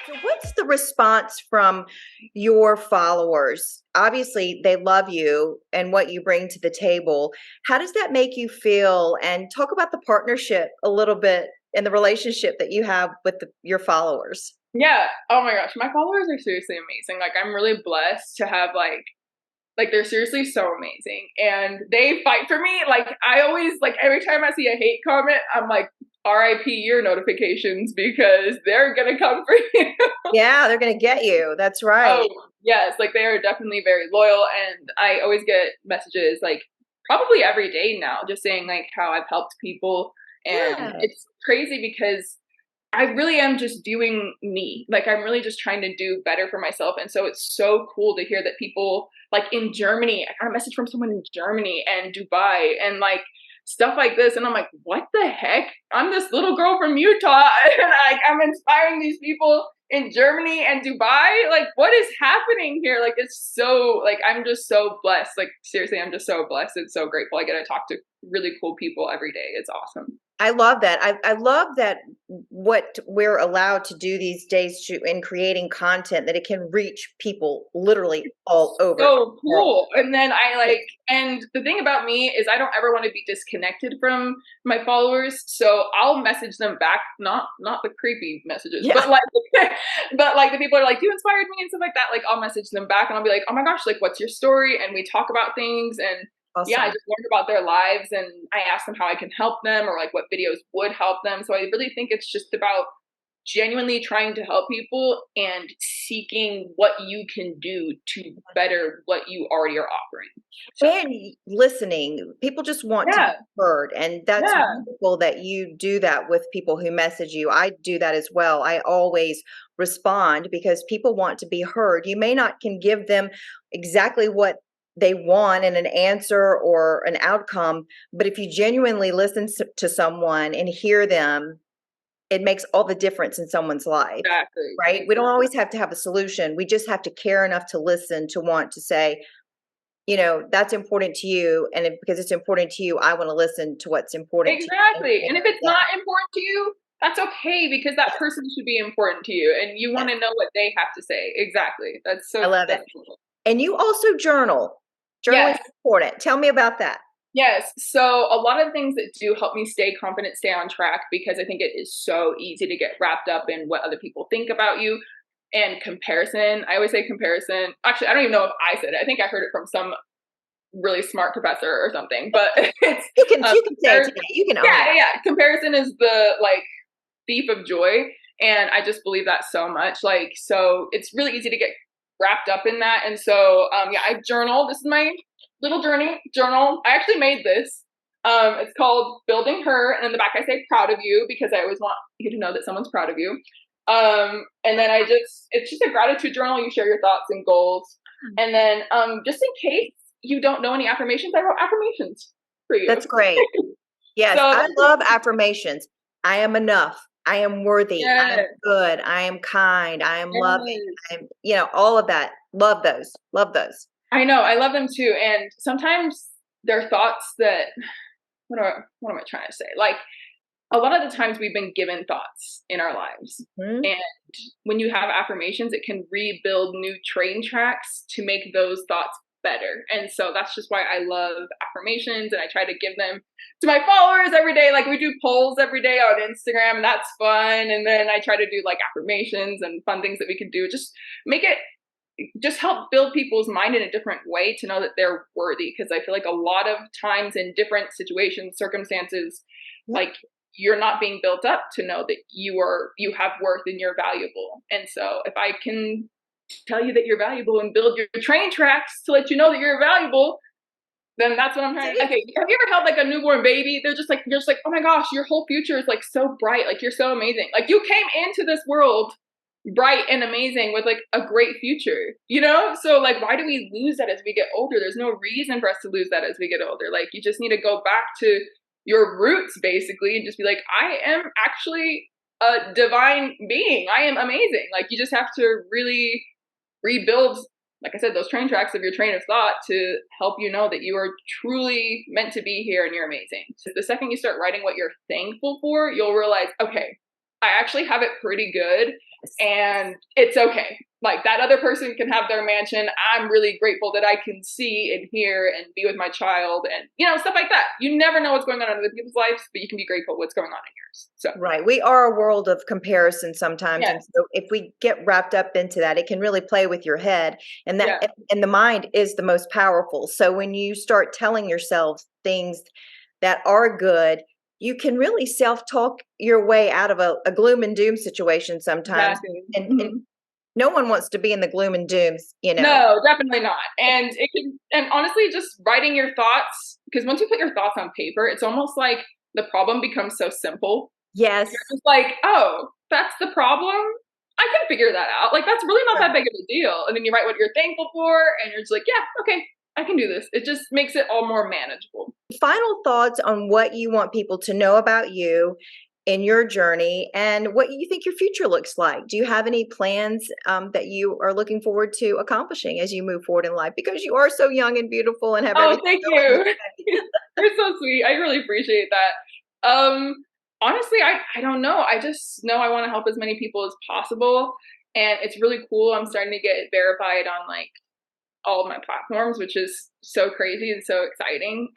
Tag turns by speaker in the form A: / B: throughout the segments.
A: So what's the response from your followers? Obviously, they love you and what you bring to the table. How does that make you feel? And talk about the partnership a little bit and the relationship that you have with your followers.
B: Yeah. Oh my gosh, my followers are seriously amazing. Like I'm really blessed to have like they're seriously so amazing and they fight for me. Like I always like every time I see a hate comment, I'm like RIP your notifications because they're gonna come for you.
A: Yeah, they're going to get you. That's
B: Oh,
A: right.
B: yes, like they are definitely very loyal and I always get messages like probably every day now just saying like how I've helped people and
A: Yeah.
B: it's crazy because I really am just doing me. Like I'm really just trying to do better for myself. And so it's so cool to hear that people like in Germany, I got a message from someone in Germany and Dubai and like stuff like this. And I'm like, what the heck? I'm this little girl from Utah and I'm inspiring these people in Germany and Dubai. Like what is happening here? Like it's so like I'm just so blessed. Like seriously, I'm just so blessed and so grateful. I get to talk to really cool people every day. It's awesome.
A: I love that. I love that what we're allowed to do these days in creating content that it can reach people literally all over
B: So
A: the world.
B: cool. And then I like, and the thing about me is I don't ever want to be disconnected from my followers. So I'll message them back, not the creepy messages,
A: Yeah.
B: but like, but like the people are like, you inspired me and stuff like that. Like I'll message them back and I'll be like, oh my gosh, like what's your story? And we talk about things and yeah, I
A: Awesome.
B: just learned about their lives and I ask them how I can help them or like what videos would help them. So I really think it's just about genuinely trying to help people and seeking what you can do to better what you already are offering. So,
A: And listening, people just want to be
B: yeah,
A: heard. And that's
B: yeah,
A: wonderful that you do that with people who message you. I do that as well. I always respond because people want to be heard. You may not can give them exactly what they want in an answer or an outcome, but if you genuinely listen to someone and hear them, it makes all the difference in someone's life,
B: exactly,
A: right? We don't
B: exactly,
A: always have to have a solution. We just have to care enough to listen, to want to say, that's important to you. And because it's important to you, I want to listen to what's important to you and
B: exactly. And if
A: share.
B: it's
A: Yeah.
B: not important to you, that's okay because that person should be important to you and you want
A: Yes.
B: to know what they have to say. Exactly.
A: I love it.
B: That's cool.
A: And you also journal. Journaling
B: Yes.
A: is important. Tell me about that.
B: Yes. So a lot of things that do help me stay confident, stay on track, because I think it is so easy to get wrapped up in what other people think about you and comparison. I always say comparison. Actually, I don't even know if I said it. I think I heard it from some really smart professor or something, but it's
A: You can say it
B: comparison.
A: today. You can own
B: Yeah,
A: it.
B: yeah, yeah. Comparison is the like thief of joy. And I just believe that so much. Like, so it's really easy to get wrapped up in that. And so, yeah, I journal. This is my little journal. I actually made this. It's called Building Her. And in the back, I say proud of you because I always want you to know that someone's proud of you. And then it's just a gratitude journal. You share your thoughts and goals. And then, just in case you don't know any affirmations, I wrote affirmations for you.
A: That's great. Yes,
B: So,
A: I love affirmations. I am enough. I am worthy. I am
B: yeah,
A: good. I am kind. I am loving.
B: yes.
A: All of that. Love those. Love those.
B: I know, I love them too, and sometimes they're thoughts that what am I trying to say? Like, a lot of the times we've been given thoughts in our lives,
A: Mhm.
B: and when you have affirmations, it can rebuild new train tracks to make those thoughts better, and so that's just why I love affirmations, and I try to give them to my followers every day. Like, we do polls every day on Instagram, and that's fun, and then I try to do, like, affirmations and fun things that we can do, make it just help build people's mind in a different way to know that they're worthy because I feel like a lot of times in different situations circumstances
A: Yep.
B: like you're not being built up to know that you have worth and you're valuable. And so if I can tell you that you're valuable and build your train tracks to let you know that you're valuable, then that's what I'm trying to. Okay, have you ever held like a newborn baby? You're just like, oh my gosh, your whole future is like so bright, like you're so amazing, like you came into this world bright and amazing with like a great future, you know? So like why do we lose that as we get older? There's no reason for us to lose that as we get older. Like you just need to go back to your roots basically and just be like, I am actually a divine being. I am amazing. Like you just have to really rebuild like I said, those train tracks of your train of thought to help you know that you are truly meant to be here and you're amazing. So the second you start writing what you're thankful for, you'll realize, okay, I actually have it pretty good and it's okay. Like that other person can have their mansion. I'm really grateful that I can see and hear and be with my child and, stuff like that. You never know what's going on in other people's lives, but you can be grateful what's going on in yours. So,
A: right. We are a world of comparison sometimes. And
B: yes,
A: so if we get wrapped up into that, it can really play with your head. And
B: yeah,
A: and the mind is the most powerful. So when you start telling yourself things that are good, you can really self-talk your way out of a gloom and doom situation sometimes.
B: exactly.
A: And no one wants to be in the gloom and dooms.
B: No, definitely not. And and honestly, just writing your thoughts, because once you put your thoughts on paper, it's almost like the problem becomes so simple.
A: Yes.
B: You're just like, oh, that's the problem. I can figure that out. Like, that's really not that big of a deal. And then you write what you're thankful for, and you're just like, yeah, okay, I can do this. It just makes it all more manageable.
A: Final thoughts on what you want people to know about you in your journey and what you think your future looks like. Do you have any plans that you are looking forward to accomplishing as you move forward in life? Because you are so young and beautiful and have
B: Oh,
A: everything
B: thank
A: going.
B: you. You're so sweet. I really appreciate that. Honestly, I don't know. I just know I want to help as many people as possible. And it's really cool. I'm starting to get verified on like all of my platforms, which is so crazy and so exciting.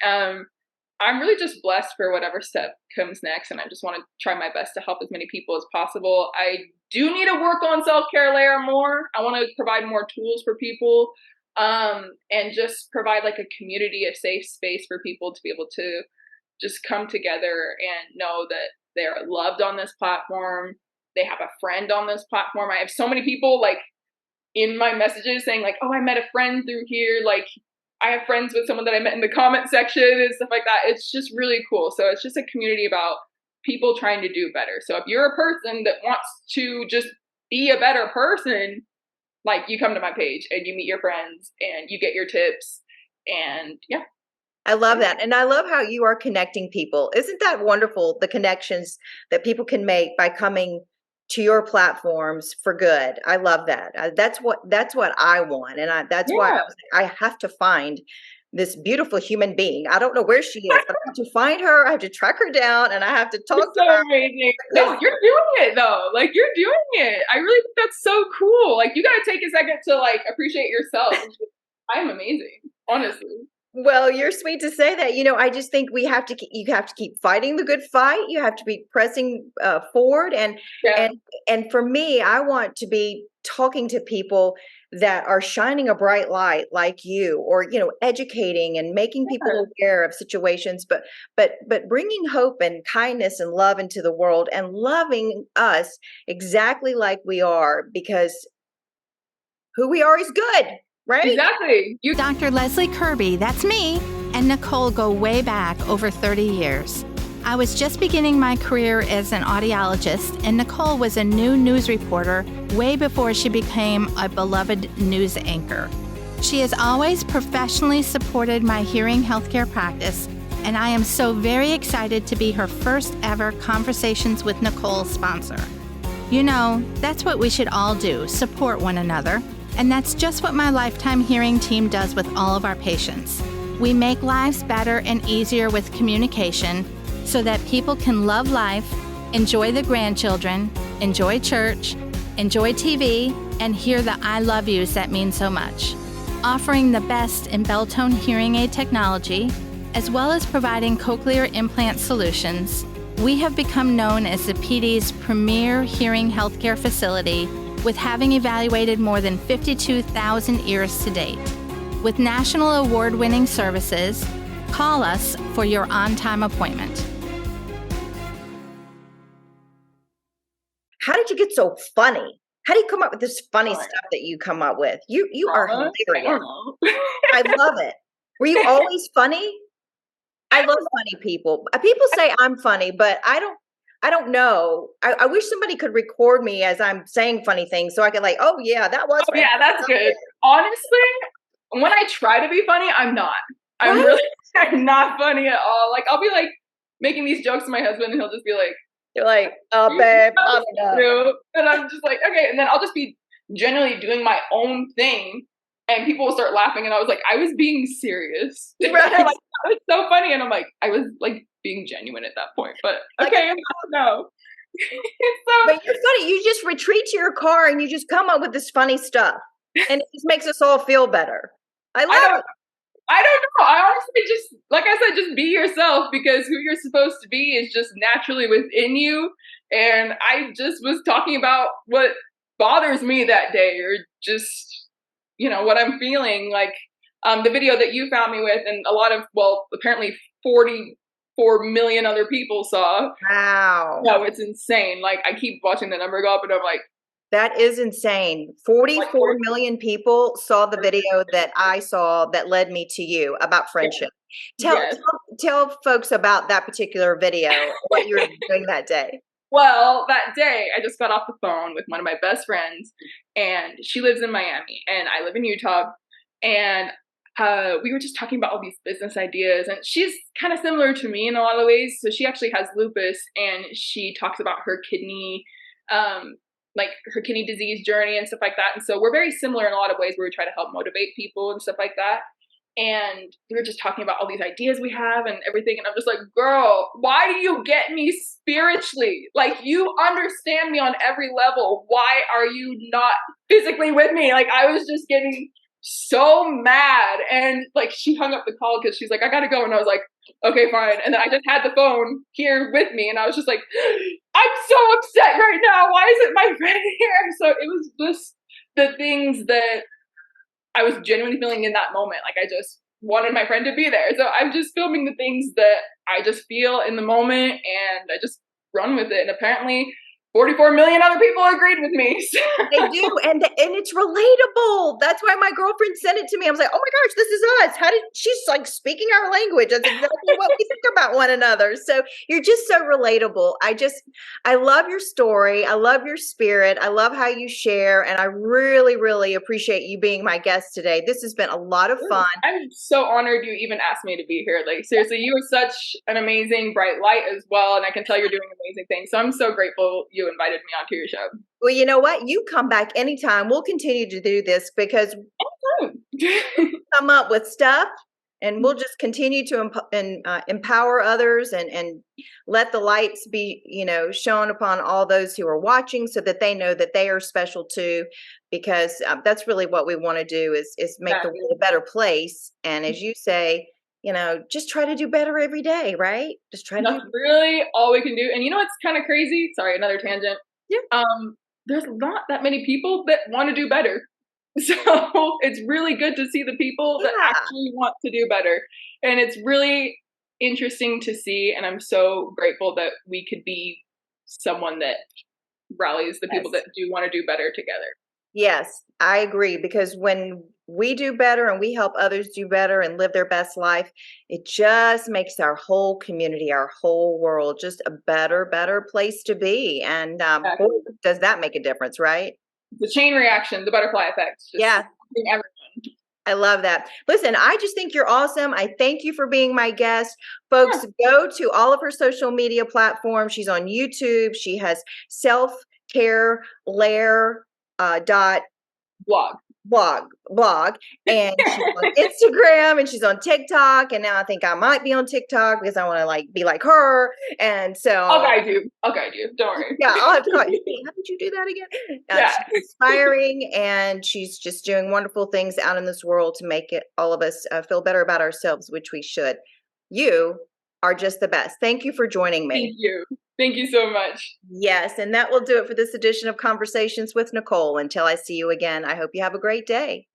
B: I'm really just blessed for whatever step comes next, and I just want to try my best to help as many people as possible. I do need to work on self-care layer more. I want to provide more tools for people, and just provide like a community, a safe space for people to be able to just come together and know that they're loved on this platform. They have a friend on this platform. I have so many people like in my messages saying like, oh, I met a friend through here. Like I have friends with someone that I met in the comment section and stuff like that. It's just really cool. So it's just a community about people trying to do better. So if you're a person that wants to just be a better person, like you come to my page and you meet your friends and you get your tips and yeah.
A: I love that. And I love how you are connecting people. Isn't that wonderful? The connections that people can make by coming to your platforms for good. I love that. That's what I want. And that's why
B: Yeah.
A: I have to find this beautiful human being. I don't know where she is, but I have to find her. I have to track her down and I have to talk
B: It's
A: to
B: so
A: her.
B: amazing. No, you're doing it though. Like you're doing it. I really think that's so cool. Like you got to take a second to like appreciate yourself. I'm amazing, honestly.
A: Well, you're sweet to say that. I just think you have to keep fighting the good fight. You have to be pressing forward.
B: Yeah.
A: And for me, I want to be talking to people that are shining a bright light like you, or, educating and making people aware of situations, but bringing hope and kindness and love into the world and loving us exactly like we are, because who we are is good. Right?
B: Exactly.
C: Dr. Leslie Kirby, that's me, and Nicole go way back over 30 years. I was just beginning my career as an audiologist, and Nicole was a new news reporter way before she became a beloved news anchor. She has always professionally supported my hearing healthcare practice, and I am so very excited to be her first ever Conversations with Nicole sponsor. That's what we should all do, support one another. And that's just what my Lifetime Hearing team does with all of our patients. We make lives better and easier with communication so that people can love life, enjoy the grandchildren, enjoy church, enjoy TV, and hear the I love yous that mean so much. Offering the best in Belltone hearing aid technology, as well as providing cochlear implant solutions, we have become known as the PD's premier hearing healthcare facility, with having evaluated more than 52,000 ears to date. With national award-winning services, call us for your on-time appointment.
A: How did you get so funny? How do you come up with this funny stuff that you come up with? You are hilarious.
B: I don't know.
A: I love it. Were you always funny? I love funny people. People say I'm funny, but I don't know. I wish somebody could record me as I'm saying funny things so I could like, oh yeah, that was funny.
B: Yeah, that's good. Honestly, when I try to be funny, I'm not. I'm not funny at all. Like I'll be like making these jokes to my husband and he'll just be like,
A: you're like, oh babe, I don't know.
B: And I'm just like, okay. And then I'll just be generally doing my own thing. and people will start laughing, and I was like, I was being serious.
A: Right.
B: Like, that was so funny, and I'm like, I was like being genuine at that point, but okay, no.
A: But you're funny. You just retreat to your car and you just come up with this funny stuff, and it just makes us all feel better. I don't know.
B: I honestly just, like I said, just be yourself, because who you're supposed to be is just naturally within you. And I just was talking about what bothers me that day, or just, what I'm feeling. Like the video that you found me with, and a lot of, apparently 44 million other people saw.
A: Wow.
B: No, it's insane. Like, I keep watching the number go up, and I'm like,
A: that is insane. 44 million people saw the video that I saw that led me to you about friendship. Tell folks about that particular video, what you were doing that day.
B: Well, that day I just got off the phone with one of my best friends, and she lives in Miami and I live in Utah, and we were just talking about all these business ideas, and she's kind of similar to me in a lot of ways. So she actually has lupus, and she talks about her kidney, like her kidney disease journey and stuff like that. And so we're very similar in a lot of ways, where we try to help motivate people and stuff like that. And we were just talking about all these ideas we have and everything. And I'm just like, girl, why do you get me spiritually? Like, you understand me on every level. Why are you not physically with me? Like, I was just getting so mad. And like, she hung up the call because she's like, I gotta go. And I was like, okay, fine. And then I just had the phone here with me, and I was just like, I'm so upset right now. Why isn't my friend here? So it was just the things that I was genuinely feeling in that moment. Like, I just wanted my friend to be there. So I'm just filming the things that I just feel in the moment, and I just run with it. And apparently 44 million other people agreed with me.
A: They do, and it's relatable. That's why my girlfriend sent it to me. I was like, oh my gosh, this is us. She's like speaking our language. That's exactly what we think about one another. So you're just so relatable. I love your story. I love your spirit. I love how you share, and I really, really appreciate you being my guest today. This has been a lot of fun.
B: I'm so honored you even asked me to be here. Like, seriously, you are such an amazing bright light as well, and I can tell you're doing amazing things. So I'm so grateful you invited me onto your show.
A: Well, you know what? You come back anytime. We'll continue to do this, because come up with stuff, and we'll just continue to empower others, and let the lights be, shown upon all those who are watching, so that they know that they are special too, because that's really what we want to do is make the world a better place. And as you say, just try to do better every day, right? Just try to.
B: That's really all we can do. And it's kind of crazy. Sorry, another tangent.
A: Yeah.
B: There's not that many people that want to do better. So it's really good to see the people that actually want to do better. And it's really interesting to see. And I'm so grateful that we could be someone that rallies the people that do want to do better together.
A: Yes, I agree, because when we do better and we help others do better and live their best life, it just makes our whole community, our whole world, just a better place to be. And boy, does that make a difference, right?
B: The chain reaction, the butterfly effect. Everyone.
A: I love that. Listen, I just think you're awesome. I thank you for being my guest. Folks, go to all of her social media platforms. She's on YouTube. She has selfcare blog, and she's on Instagram, and she's on TikTok, and now I think I might be on TikTok because I want to be like her. And so
B: I'll guide you. Don't worry.
A: Yeah, I'll have to call you. How did you do that again? She's inspiring, and she's just doing wonderful things out in this world to make all of us feel better about ourselves, which we should. You are just the best. Thank you for joining me.
B: Thank you so much.
A: Yes, and that will do it for this edition of Conversations with Nicole. Until I see you again, I hope you have a great day.